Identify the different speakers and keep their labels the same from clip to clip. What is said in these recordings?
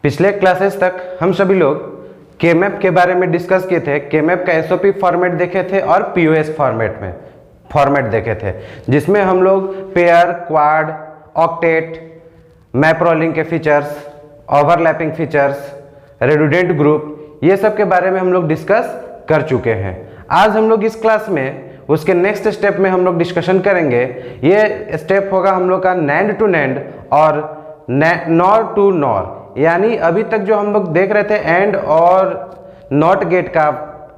Speaker 1: पिछले क्लासेस तक हम सभी लोग केमैप के बारे में डिस्कस किए थे। केमैप का एसओपी फॉर्मेट देखे थे और पीओएस फॉर्मेट देखे थे, जिसमें हम लोग pair, quad, octet, map rolling के फीचर्स, ओवरलैपिंग फीचर्स, रेडुडेंट ग्रुप, ये सब के बारे में हम लोग डिस्कस कर चुके हैं। आज हम लोग इस क्लास में उसके नेक्स्ट स्टेप में हम लोग डिस्कशन करेंगे। ये स्टेप होगा हम लोग का नैंड टू नैंड और नॉर टू नॉर, यानी अभी तक जो हम लोग देख रहे थे एंड और नॉट गेट का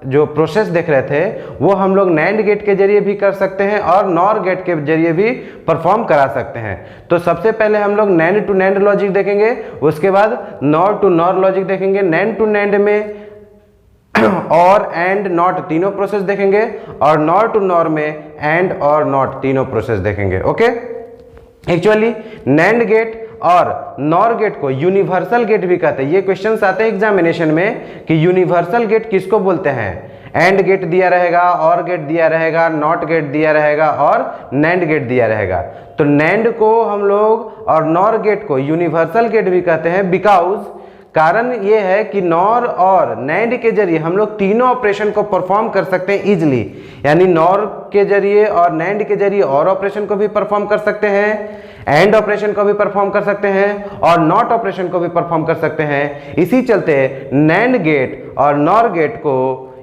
Speaker 1: जो प्रोसेस देख रहे थे, वो हम लोग नैंड गेट के जरिए भी कर सकते हैं और नॉर गेट के जरिए भी परफॉर्म करा सकते हैं। तो सबसे पहले हम लोग नैंड टू नैंड लॉजिक देखेंगे, उसके बाद नॉर टू नॉर लॉजिक देखेंगे। नैंड टू नैंड में और एंड नॉट तीनों प्रोसेस देखेंगे और नॉर टू नॉर में एंड और नॉट तीनों प्रोसेस देखेंगे। ओके, एक्चुअली नैंड गेट और नॉर गेट को यूनिवर्सल गेट भी कहते हैं। ये क्वेश्चंस आते हैं एग्जामिनेशन में कि यूनिवर्सल गेट किसको बोलते हैं। एंड गेट दिया रहेगा, और गेट दिया रहेगा, नॉट गेट दिया रहेगा और नैंड गेट दिया रहेगा। तो नैंड को हम लोग और नॉर गेट को यूनिवर्सल गेट भी कहते हैं, बिकॉज कारण ये है कि नॉर और नैंड के जरिए हम लोग तीनों ऑपरेशन को परफॉर्म कर सकते हैं इजीली। यानी नॉर के जरिए और नैंड के जरिए और ऑपरेशन को भी परफॉर्म कर सकते हैं, एंड ऑपरेशन को भी परफॉर्म कर सकते हैं और नॉट ऑपरेशन को भी परफॉर्म कर सकते हैं। इसी चलते नैंड गेट और नॉर गेट को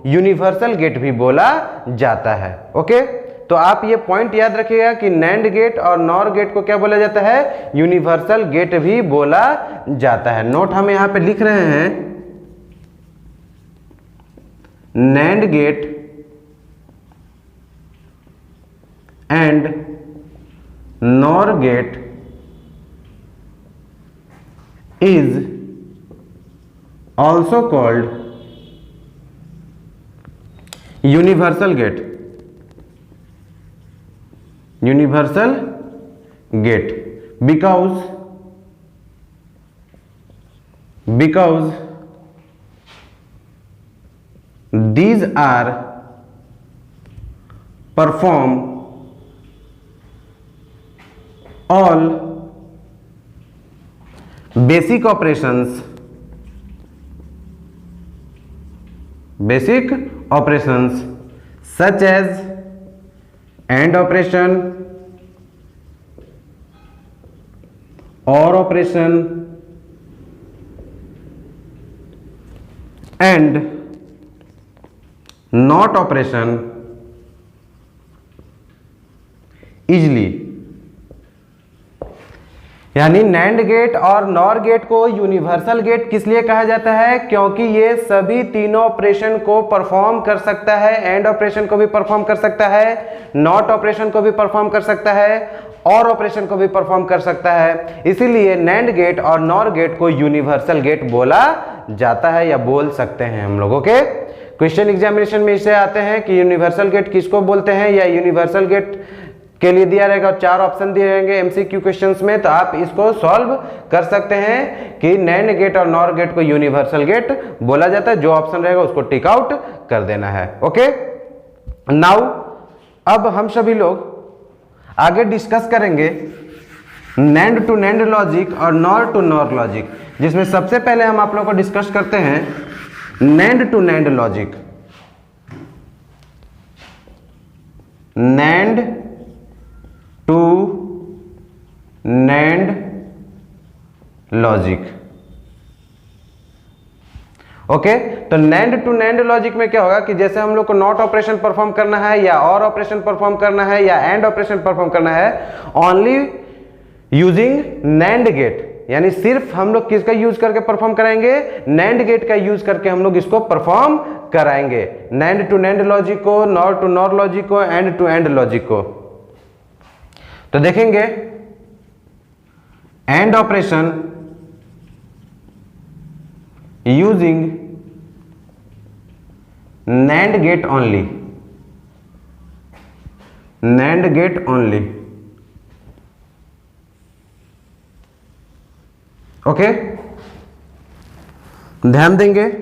Speaker 1: यूनिवर्सल गेट भी बोला जाता है। ओके, तो आप ये पॉइंट याद रखिएगा कि नैंड गेट और नॉर गेट को क्या बोला जाता है, यूनिवर्सल गेट भी बोला जाता है। नोट हम यहां पे लिख रहे हैं, NAND gate and NOR gate is also called universal gate because these are perform all basic operations such as AND operation, OR operation and NOT operation easily। यानी नैंड गेट और नॉर गेट को universal gate किस लिए कहा जाता है, क्योंकि ये सभी तीनों ऑपरेशन को परफॉर्म कर सकता है। एंड ऑपरेशन को भी परफॉर्म कर सकता है, नॉट ऑपरेशन को भी परफॉर्म कर सकता है और ऑपरेशन को भी परफॉर्म कर सकता है। इसीलिए नैंड गेट और नॉर गेट को यूनिवर्सल गेट बोला जाता है या बोल सकते हैं हम लोगों के। क्वेश्चन एग्जामिनेशन में इसे आते हैं कि यूनिवर्सल गेट किसको बोलते हैं, या यूनिवर्सल गेट के लिए दिया रहेगा, 4 ऑप्शन दिए रहेंगे एमसीक्यू क्वेश्चंस में। तो आप इसको सॉल्व कर सकते हैं कि नैंड गेट और नॉर गेट को यूनिवर्सल गेट बोला जाता है। जो ऑप्शन रहेगा उसको टिक आउट कर देना है। ओके, नाउ अब हम सभी लोग आगे डिस्कस करेंगे नैंड टू नैंड लॉजिक और नॉर टू नॉर लॉजिक, जिसमें सबसे पहले हम आप लोग को डिस्कस करते हैं NAND to NAND logic. NAND to NAND logic. Okay, तो नैंड टू नैंड लॉजिक में क्या होगा कि जैसे हम लोग को नॉट ऑपरेशन परफॉर्म करना है या और ऑपरेशन परफॉर्म करना है या एंड ऑपरेशन परफॉर्म करना है, ओनली यूजिंग नैंड गेट, यानी सिर्फ हम लोग किसका यूज करके परफॉर्म कराएंगे, नैंड गेट का यूज करके हम लोग इसको परफॉर्म कराएंगे। नैंड टू नैंड लॉजिक को, नॉर टू नॉर लॉजिक को, एंड टू एंड लॉजिक को। तो देखेंगे and operation using NAND get only, NAND get only. Okay, ध्यान देंगे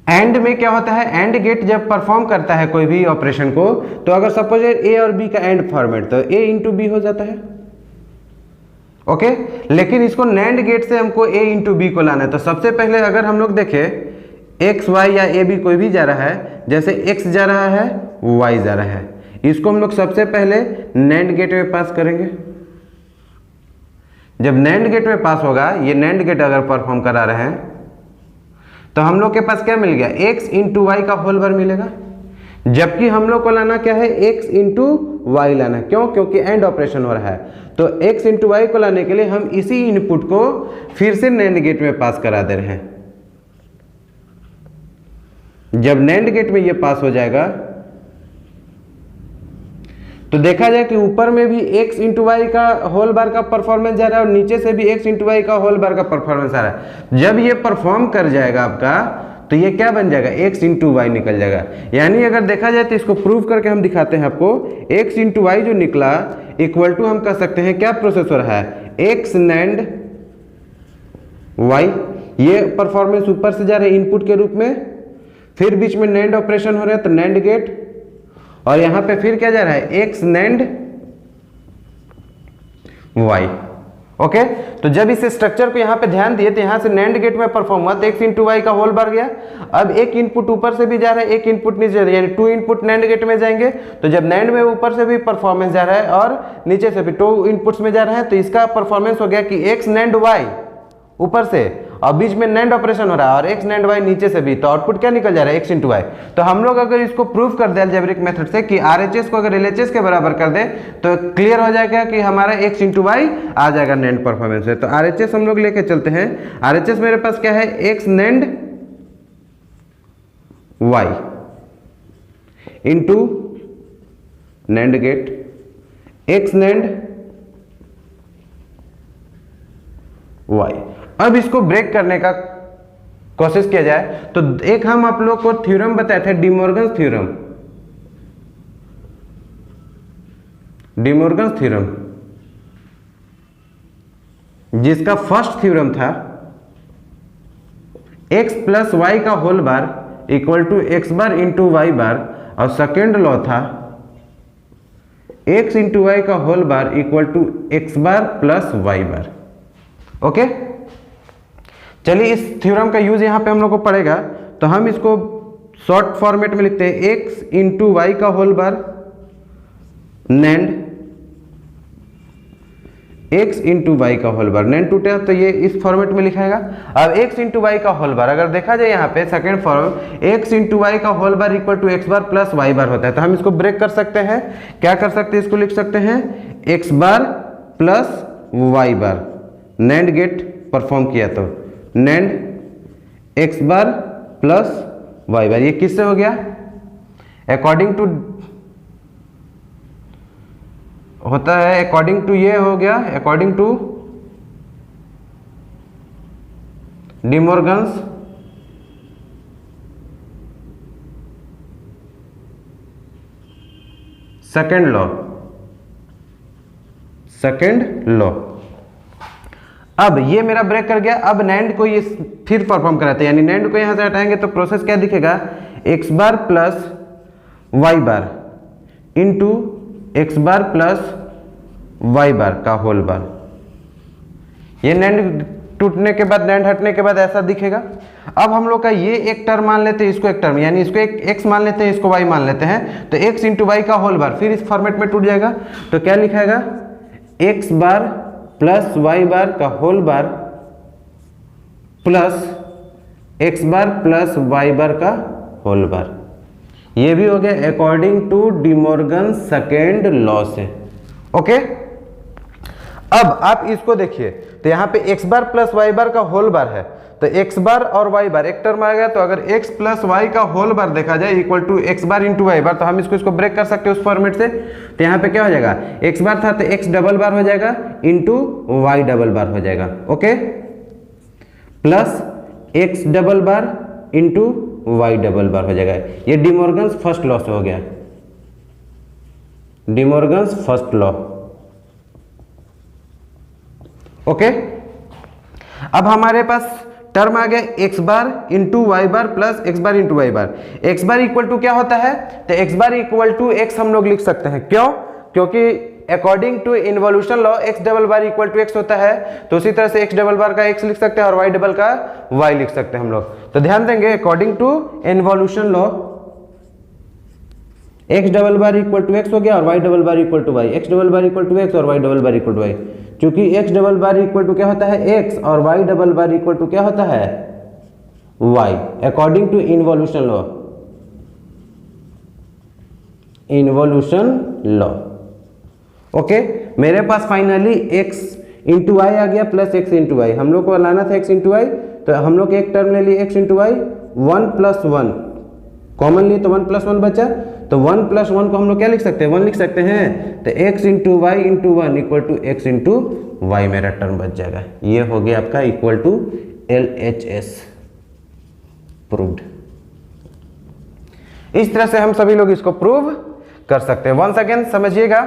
Speaker 1: एंड में क्या होता है, एंड गेट जब परफॉर्म करता है कोई भी ऑपरेशन को, तो अगर सपोज ए और बी का एंड फॉर्मेट, तो ए इंटू बी हो जाता है। ओके। लेकिन इसको नैंड गेट से हमको a इंटू बी को लाना है। तो सबसे पहले अगर हम लोग देखें एक्स वाई या ए बी कोई भी जा रहा है, जैसे x जा रहा है y जा रहा है, इसको हम लोग सबसे पहले नैंड गेट में पास करेंगे। जब नैंड गेट में पास होगा, ये नैंड गेट अगर परफॉर्म करा रहे हैं, तो हम लोग के पास क्या मिल गया, x इंटू वाई का होल बार मिलेगा। जबकि हम लोग को लाना क्या है, x इंटू वाई लाना है। क्यों? क्योंकि एंड ऑपरेशन हो रहा है। तो x इंटू वाई को लाने के लिए हम इसी इनपुट को फिर से नैंड गेट में पास करा दे रहे हैं। जब नैंड गेट में ये पास हो जाएगा तो देखा जाए कि ऊपर में भी x इंटू वाई का होल बार का परफॉर्मेंस जा रहा है और नीचे से भी x इंटू वाई का होल बार का परफॉर्मेंस आ रहा है। जब ये परफॉर्म कर जाएगा आपका, तो ये क्या बन जाएगा, x इंटू वाई निकल जाएगा। यानी अगर देखा जाए तो इसको प्रूव करके हम दिखाते हैं आपको। x इंटू वाई जो निकला इक्वल टू हम कह सकते हैं क्या प्रोसेस हो रहा है, x नैंड y। ये परफॉर्मेंस ऊपर से जा रहा है इनपुट के रूप में, फिर बीच में नैंड ऑपरेशन हो रहा है तो नैंड गेट, और यहां पे फिर क्या जा रहा है, x नैंड y। ओके। तो जब इस स्ट्रक्चर को यहाँ पे ध्यान दिए तो यहाँ से नैंड गेट में परफॉर्म हुआ तो x इंटू वाई का होल बार गया। अब एक इनपुट ऊपर से भी जा रहा है, एक इनपुट नीचे जा रहा है, यानी 2 इनपुट नैंड गेट में जाएंगे। तो जब नैंड में ऊपर से भी परफॉर्मेंस जा रहा है और नीचे से भी 2 इनपुट्स में जा रहा है, तो इसका परफॉर्मेंस हो गया कि x नैंड y ऊपर से और बीच में नैंड ऑपरेशन हो रहा है और x नैंड y नीचे से भी, तो आउटपुट क्या निकल जा रहा है, x इंटू वाई। तो हम लोग अगर इसको प्रूव कर दे अलजेब्रिक मेथड से कि RHS को अगर LHS के बराबर कर दे तो क्लियर हो जाएगा कि हमारा x इंटू वाई आ जाएगा नैंड परफॉर्मेंस से। तो RHS हम लोग लेके चलते हैं। RHS मेरे पास क्या है, x NAND y into NAND gate x NAND y। अब इसको ब्रेक करने का कोशिश किया जाए तो एक हम आप लोग को थ्योरम बताए थे, डिमॉर्गन्स थ्योरम। डिमॉर्गन्स थ्योरम जिसका फर्स्ट थ्योरम था x प्लस वाई का whole bar equal to X bar into Y bar, और सेकेंड लॉ था x इंटू वाई का whole bar equal to X bar plus Y bar. Okay. चलिए इस theorem का use यहाँ पे हम लोग को पड़ेगा, तो हम इसको शॉर्ट फॉर्मेट में लिखते हैं, x इंटू वाई का whole bar NAND x into Y का होल बार। नैंड टूटे तो ये इस फॉर्मेट में लिखाएगा। अब x इंटू वाई का होल बार अगर देखा जाए यहाँ पे second form, x into Y का whole bar equal to X bar plus Y bar होता है। तो हम इसको ब्रेक कर सकते हैं, क्या कर सकते हैं, इसको लिख सकते हैं x बार प्लस वाई बार। नैंड गेट परफॉर्म किया तो NAND x bar plus Y बार, ये किससे हो गया, अकॉर्डिंग टू होता है, अकॉर्डिंग टू ये हो गया, according to De Morgan's second law. Second law. अब ये मेरा ब्रेक कर गया। अब नैंड को ये फिर परफॉर्म कराते हैं, यानी नैंड को यहां से हटाएंगे तो प्रोसेस क्या दिखेगा, x bar plus Y bar into x bar plus Y bar का होल बार। ये नैंड टूटने के बाद, नैंड हटने के बाद ऐसा दिखेगा। अब हम लोग का ये एक टर्म मान लेते हैं, इसको एक टर्म, यानी इसको एक एक्स मान लेते हैं, इसको वाई मान लेते हैं, तो एक्स इंटू वाई का होल बार फिर इस फॉर्मेट में टूट जाएगा। तो क्या लिखाएगा, x bar plus Y bar का whole bar plus x bar plus Y bar का होल बार। ये भी हो गया according to De Morgan second law से। ओके। अब आप इसको देखिए, तो यहाँ पे x bar plus Y bar का होल बार है, तो एक्स बार और वाई बार एक टर्म आ गया। तो अगर एक्स प्लस वाई का होल बार देखा जाए equal to X bar into Y bar, तो हम इसको ब्रेक कर सकते हैं उस फॉर्मेट से। तो यहाँ पे क्या हो जाएगा, एक्स बार था तो एक्स डबल बार हो जाएगा इंटू वाई डबल बार हो जाएगा। ओके। प्लस एक्स डबल बार इंटू वाई डबल बार हो जाएगा। ये डिमॉर्गन्स फर्स्ट लॉ से हो गया, डिमॉर्गन्स फर्स्ट लॉ। ओके। अब हमारे पास टर्म आ गया x bar into Y bar plus x bar into Y bar. X bar equal to क्या होता है, तो x bar equal to x हम लोग लिख सकते हैं। क्यों? क्योंकि according to involution law x double bar equal to x होता है, तो उसी तरह से x डबल बार का x लिख सकते हैं और y डबल का y लिख सकते हैं हम लोग। तो ध्यान देंगे according to involution law x double bar equal to x हो गया और y double bar equal to y, x double bar equal to x और y double bar equal to y। क्योंकि x double bar equal to क्या होता है x और y double bar equal to क्या होता है y, according to involution law, involution law. Okay, मेरे पास फाइनली x इंटू वाई आ गया प्लस x इंटू वाई। हम लोग को लाना था x इंटू वाई, तो हम लोग एक टर्म ले लिए x into y, 1 plus 1 common लिए तो 1 प्लस 1 बचा, तो 1 प्लस 1 को हम लोग क्या लिख सकते हैं 1 लिख सकते हैं, तो x into y into 1 equal to x into y मेरा टर्म बच जाएगा। ये हो गया आपका इक्वल टू LHS प्रूव्ड। इस तरह से हम सभी लोग इसको प्रूव कर सकते हैं। वंस अगेन समझिएगा,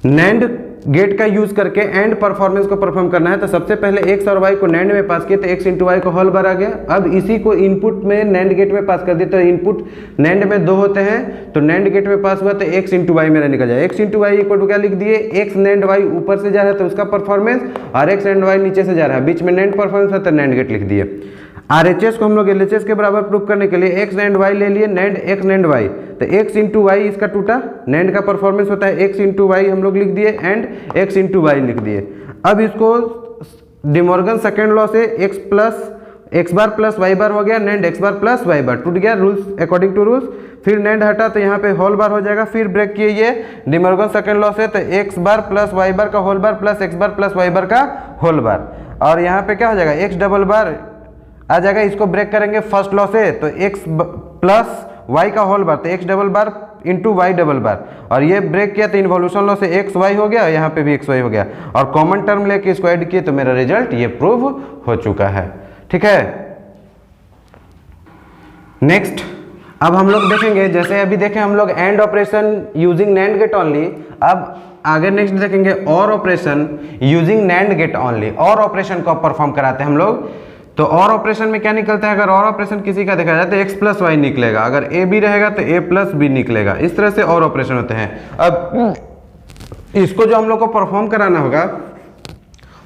Speaker 1: नैंड गेट का यूज करके एंड परफॉर्मेंस को परफॉर्म करना है, तो सबसे पहले x और y को नैंड में पास किए तो x इंटू वाई को होल बार आ गया। अब इसी को इनपुट में नैंड गेट में पास कर दिए, तो इनपुट नैंड में 2 होते हैं, तो नैंड गेट में पास हुआ तो x इंटू वाई मेरा निकल जाए। x into y equal to क्या लिख दिए, x नैंड y ऊपर से जा रहा है तो उसका परफॉर्मेंस, और x नैंड y नीचे से जा रहा है, बीच में नैंड परफॉर्मेंस है तो नैंड गेट लिख दिए। RHS को हम लोग LHS के बराबर प्रूव करने के लिए x नैंड y ले लिए, नैंड x नैंड y, तो x इंटू वाई इसका टूटा, नैंड का परफॉर्मेंस होता है x इंटू वाई हम लोग लिख दिए, एंड x इंटू वाई लिख दिए। अब इसको डिमॉर्गन सेकेंड लॉ से x प्लस x बार प्लस y बार हो गया, नैंड x बार प्लस y बार टूट गया रूल्स अकॉर्डिंग टू रूल्स। फिर नैंड हटा तो यहाँ पे होल बार हो जाएगा, फिर ब्रेक किए ये डिमॉर्गन सेकेंड लॉ से, तो x बार प्लस y बार का होल बार प्लस x बार प्लस y बार का होल बार, और यहाँ पे क्या हो जाएगा x डबल बार आ जाएगा। इसको ब्रेक करेंगे फर्स्ट लॉ से, तो x प्लस y का होल बार, तो x डबल बार इंटू वाई डबल बार, और ये ब्रेक किया तो इन्वोल्यूशन लॉ से एक्स वाई हो गया, यहाँ पे भी एक्स वाई हो गया, और कॉमन टर्म लेके इसको ऐड किए तो मेरा रिजल्ट ये प्रूव हो चुका है। ठीक है, नेक्स्ट अब हम लोग देखेंगे, जैसे अभी देखें हम लोग AND operation using NAND get only, अब आगे नेक्स्ट देखेंगे और operation using NAND get only. और ऑपरेशन को परफॉर्म कराते हैं हम लोग, तो और ऑपरेशन में क्या निकलता है, अगर और ऑपरेशन किसी का देखा जाए तो x प्लस वाई निकलेगा, अगर a b रहेगा तो a प्लस बी निकलेगा। इस तरह से और ऑपरेशन होते हैं। अब इसको जो हम लोग को परफॉर्म कराना होगा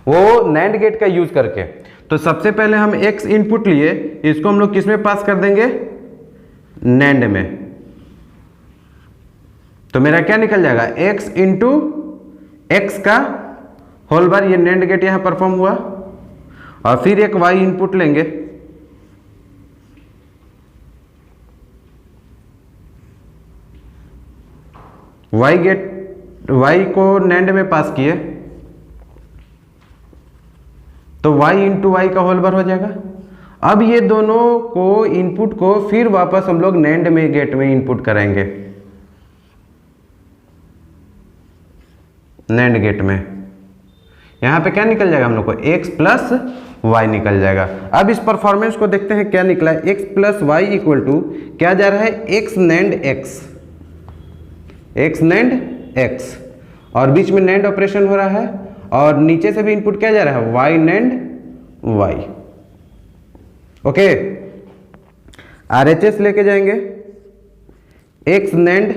Speaker 1: वो नैंड गेट का यूज करके, तो सबसे पहले हम x इनपुट लिए, इसको हम लोग किस में पास कर देंगे, नैंड में, तो मेरा क्या निकल जाएगा x इंटू एक्स का होल बार, ये नैंड गेट यहां परफॉर्म हुआ, और फिर एक y इनपुट लेंगे, y को नैंड में पास किए तो y इंटू वाई का होल बार हो जाएगा। अब ये दोनों को इनपुट को फिर वापस हम लोग नैंड में गेट में इनपुट करेंगे, नैंड गेट में, यहां पे क्या निकल जाएगा हम लोग को x प्लस वाई निकल जाएगा। अब इस परफॉर्मेंस को देखते हैं क्या निकला है, x plus y equal to क्या जा रहा है, x NAND x, x NAND x, और बीच में नैंड ऑपरेशन हो रहा है, और नीचे से भी इनपुट क्या जा रहा है, y NAND y। Okay, RHS लेके जाएंगे, x NAND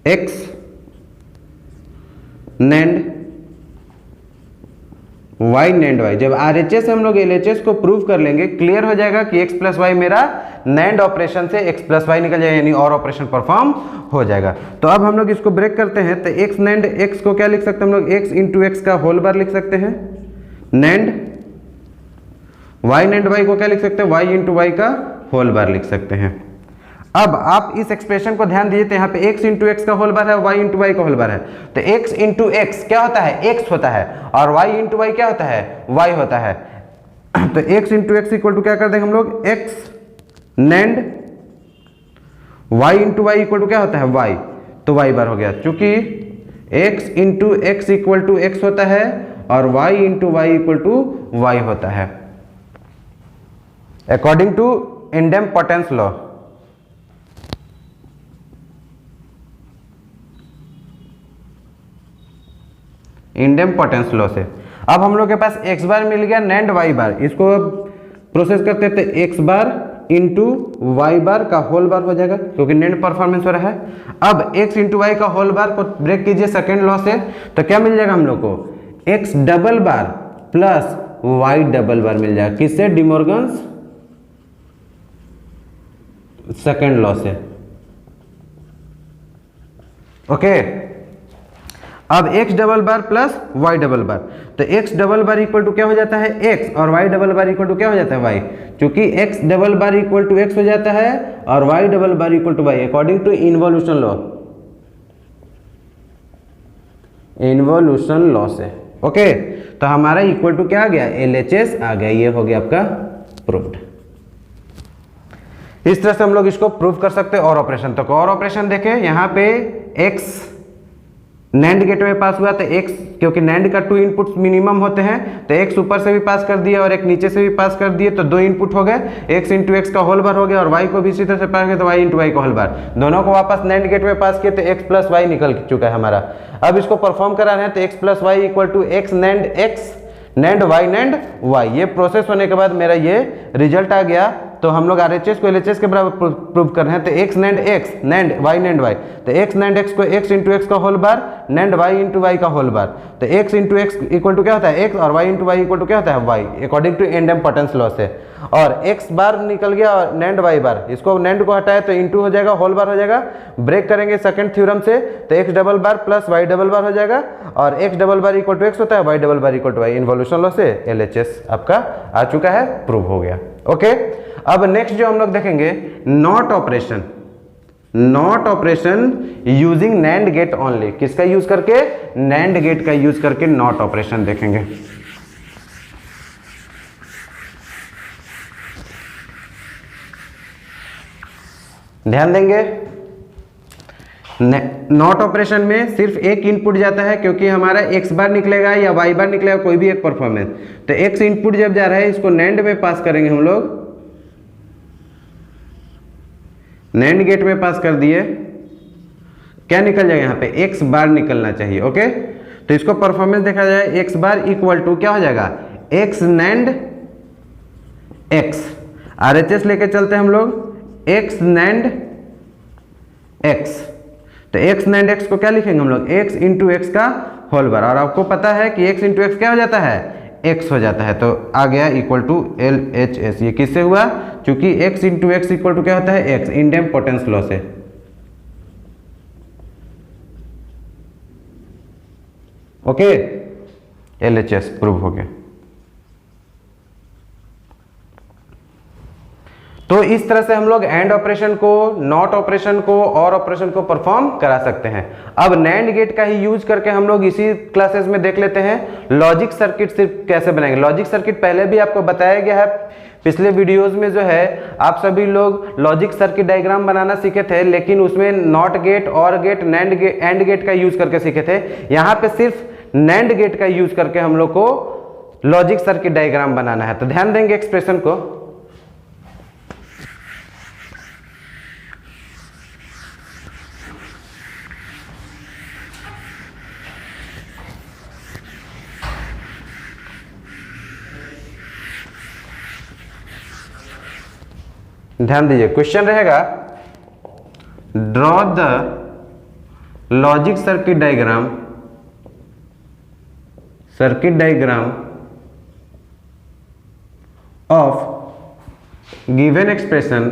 Speaker 1: x NAND y NAND y। जब RHS हम लोग LHS को प्रूव कर लेंगे, क्लियर हो जाएगा कि x प्लस वाई मेरा नैंड ऑपरेशन से x प्लस वाई निकल जाएगा, यानी और ऑपरेशन परफॉर्म हो जाएगा। तो अब हम लोग इसको ब्रेक करते हैं, तो x नैंड x को क्या लिख सकते हैं हम लोग, x इंटू एक्स का होल बार लिख सकते हैं, नैंड y नैंड y को क्या लिख सकते हैं, y इंटू वाई का होल बार लिख सकते हैं। अब आप इस एक्सप्रेशन को ध्यान दीजिए, तो यहाँ पे x इंटू एक्स का होल बार है, y इंटू वाई का होल बार है, तो x इंटू एक्स क्या होता है, x होता है, और y इंटू वाई क्या होता है, y होता है। तो x into x equal to क्या कर देंगे हम लोग, x NAND y into y equal to क्या होता है, y, तो y बार हो गया, चूंकि x into x equal to x होता है और y into y equal to y होता है, according to idempotence law. Idempotence law से अब हम लोग के पास x बार मिल गया, नैंड y बार, इसको अब प्रोसेस करते थे, x बार इंटू वाई बार का होल बार हो जाएगा, क्योंकि नेंड परफॉर्मेंस हो रहा है। अब x इंटू वाई का होल बार को ब्रेक कीजिए सेकेंड लॉ से, तो क्या मिल जाएगा हम लोग को, x double bar plus y double bar मिल जाएगा। किससे, डिमॉर्गन्स सेकेंड लॉ से। ओके, अब x double bar plus y double bar, तो x double bar equal to क्या हो जाता है, x, और y double bar equal to क्या हो जाता है, y। क्योंकि x double bar equal to x हो जाता है और y double bar equal to y according to involution law, involution law से। ओके, तो हमारा इक्वल टू क्या आ गया, LHS आ गया। ये हो गया आपका प्रूव्ड। इस तरह से हम लोग इसको प्रूव कर सकते हैं और ऑपरेशन। तो और ऑपरेशन देखें, यहाँ पे x नैंड गेट में पास हुआ, तो x, क्योंकि नैंड का 2 इनपुट्स मिनिमम होते हैं, तो x ऊपर से भी पास कर दिया और एक नीचे से भी पास कर दिए, तो 2 इनपुट हो गए, x इंटू एक्स का होल बार हो गया, और y को भी इसी तरह से पास किया तो y इंटू वाई का होल बार, दोनों को वापस नैंड गेट में पास किए, तो x प्लस वाई निकल चुका है हमारा। अब इसको परफॉर्म कराना है, तो x plus y equal to x NAND x NAND y NAND y. ये प्रोसेस होने के बाद मेरा ये रिजल्ट आ गया। तो हम लोग RHS को LHS के बराबर प्रूव कर रहे हैं, तो x NAND x NAND y NAND y, तो x नैंड एक्स को x इंटू एक्स का whole bar NAND y into Y का होल बार, तो x into x equal to क्या होता है x, और y into y equal to क्या होता है y according to idempotence law से। और x बार निकल गया और नैंड y बार, इसको नैंड को हटाए तो इंटू हो जाएगा, होल बार हो जाएगा, ब्रेक करेंगे सेकंड थ्योरम से, तो x double bar plus y double bar हो जाएगा, और x double bar equal to x होता है, y double bar equal to y, involution law से LHS आपका आ चुका है, प्रूव हो गया। ओके, अब नेक्स्ट जो हम लोग देखेंगे, not operation. Not operation using NAND get only, किसका यूज करके, नैंड गेट का यूज करके नॉट ऑपरेशन देखेंगे। ध्यान देंगे, नॉट ऑपरेशन में सिर्फ एक इनपुट जाता है, क्योंकि हमारा x बार निकलेगा या y बार निकलेगा, कोई भी एक परफॉर्मेंस, तो x इनपुट जब जा रहा है, इसको नैंड में पास करेंगे हम लोग, नैंड गेट में पास कर दिए, क्या निकल जाएगा यहाँ पे, x बार निकलना चाहिए। ओके, तो इसको परफॉर्मेंस देखा जाए, x बार इक्वल टू क्या हो जाएगा, x नैंड x, RHS लेके चलते हैं हम लोग, x नैंड x, तो x नैंड x को क्या लिखेंगे हम लोग, x इंटू एक्स का होल बार, और आपको पता है कि x इंटू एक्स क्या हो जाता है, x हो जाता है, तो आ गया इक्वल टू LHS। ये किससे हुआ, क्योंकि x into x equal to क्या होता है, x, इनडेम्पोटेंस लॉ से। ओके, LHS प्रूव हो गया। तो इस तरह से हम लोग एंड ऑपरेशन को, नॉट ऑपरेशन को, और ऑपरेशन को परफॉर्म करा सकते हैं। अब नैंड गेट का ही यूज करके हम लोग इसी क्लासेस में देख लेते हैं लॉजिक सर्किट सिर्फ कैसे बनाएंगे। लॉजिक सर्किट पहले भी आपको बताया गया है, पिछले वीडियोस में जो है आप सभी लोग लॉजिक सर्किट डायग्राम बनाना सीखे थे, लेकिन उसमें NOT gate, OR gate, NAND gate, AND gate का यूज करके सीखे थे। यहाँ पे सिर्फ नैंड गेट का यूज करके हम लोग को लॉजिक सर्किट डायग्राम बनाना है। तो ध्यान देंगे एक्सप्रेशन को, ध्यान दीजिए, क्वेश्चन रहेगा, draw the logic circuit diagram of given expression,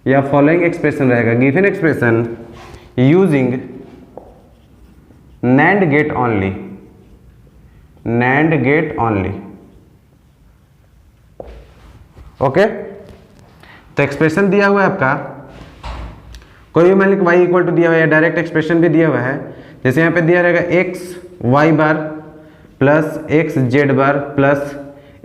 Speaker 1: या फॉलोइंग एक्सप्रेशन रहेगा, given expression using NAND get only, NAND get only. Okay, तो एक्सप्रेशन दिया हुआ है आपका, कोई भी मान लीजिए y इक्वल टू दिया हुआ है, डायरेक्ट एक्सप्रेशन भी दिया हुआ है, जैसे यहाँ पे दिया रहेगा x y बार प्लस x z बार प्लस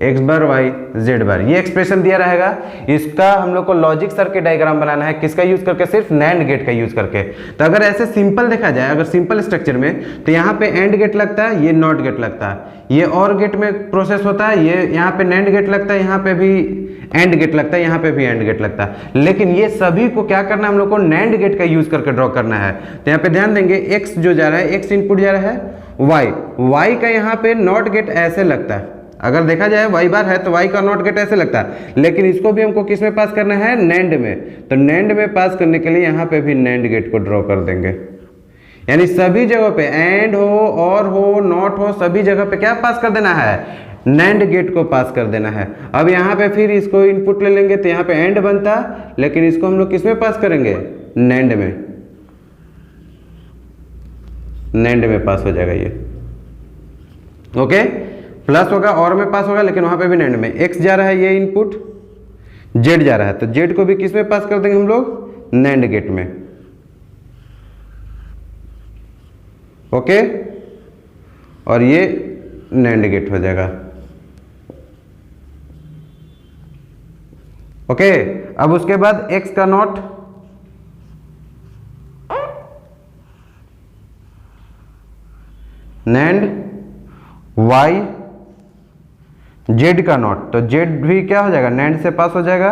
Speaker 1: x बार y z बार, ये एक्सप्रेशन दिया रहेगा। इसका हम लोग को लॉजिक सर्किट डायग्राम बनाना है, किसका यूज करके, सिर्फ नैंड गेट का यूज करके। तो अगर ऐसे सिंपल देखा जाए, अगर सिंपल स्ट्रक्चर में, तो यहाँ पे एंड गेट लगता है, ये नॉट गेट लगता है, ये और गेट में प्रोसेस होता है, ये यहाँ पे नैंड गेट लगता है, यहाँ पे भी एंड गेट लगता है, यहाँ पे भी एंड गेट लगता है, लेकिन ये सभी को क्या करना है, हम लोग को नैंड गेट का यूज करके ड्रॉ करना है। तो यहाँ पे ध्यान देंगे, x जो जा रहा है, x इनपुट जा रहा है, y का यहाँ पे नॉट गेट ऐसे लगता है, अगर देखा जाए y बार है तो y का नॉट गेट ऐसे लगता है, लेकिन इसको भी हमको किस में पास करना है, नैंड में। तो नैंड में पास करने के लिए यहाँ पे भी नैंड गेट को ड्रॉ कर देंगे, यानी सभी जगह पे एंड हो, और हो, नॉट हो, सभी जगह पे क्या पास कर देना है, नैंड गेट को पास कर देना है। अब यहाँ पे फिर इसको इनपुट ले लेंगे तो यहाँ पे एंड बनता, लेकिन इसको हम लोग किस में पास करेंगे, नैंड में, नैंड में पास हो जाएगा ये। ओके, प्लस होगा और में पास होगा, लेकिन वहां पे भी नैंड में। एक्स जा रहा है ये इनपुट, जेड जा रहा है, तो जेड को भी किस में पास कर देंगे हम लोग, नैंड गेट में। ओके, और ये नैंड गेट हो जाएगा। ओके, अब उसके बाद एक्स का नॉट, नैंड वाई, जेड का नॉट, तो जेड भी क्या हो जाएगा, नैंड से पास हो जाएगा।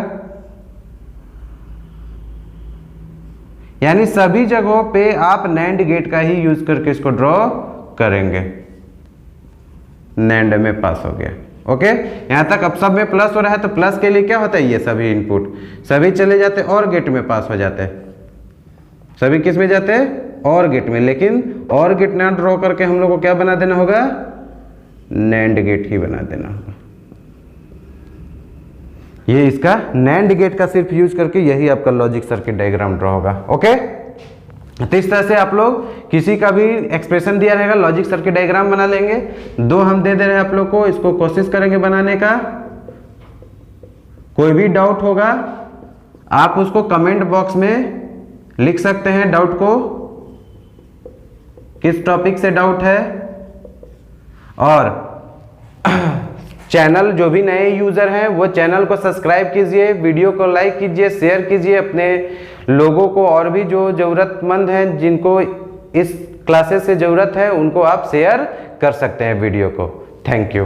Speaker 1: यानी सभी जगहों पे आप नैंड गेट का ही यूज करके इसको ड्रॉ करेंगे, नैंड में पास हो गया। ओके, यहां तक अब सब में प्लस हो रहा है, तो प्लस के लिए क्या होता है, ये सभी इनपुट सभी चले जाते और गेट में पास हो जाते हैं, सभी किस में जाते हैं, और गेट में। लेकिन और गेट ना ड्रॉ करके हम लोग को क्या बना देना होगा, नैंड गेट ही बना देना होगा। ये इसका नैंड गेट का सिर्फ यूज करके यही आपका लॉजिक सर्किट डायग्राम ड्रॉ होगा। ओके, तो इस तरह से आप लोग किसी का भी एक्सप्रेशन दिया रहेगा, लॉजिक सर्किट डायग्राम बना लेंगे। दो हम दे रहे हैं आप लोग को, इसको कोशिश करेंगे बनाने का। कोई भी डाउट होगा आप उसको कमेंट बॉक्स में लिख सकते हैं, डाउट को किस टॉपिक से डाउट है। और चैनल जो भी नए यूजर हैं वो चैनल को सब्सक्राइब कीजिए, वीडियो को लाइक कीजिए, शेयर कीजिए अपने लोगों को, और भी जो जरूरतमंद हैं जिनको इस क्लासेस से जरूरत है उनको आप शेयर कर सकते हैं वीडियो को। Thank you.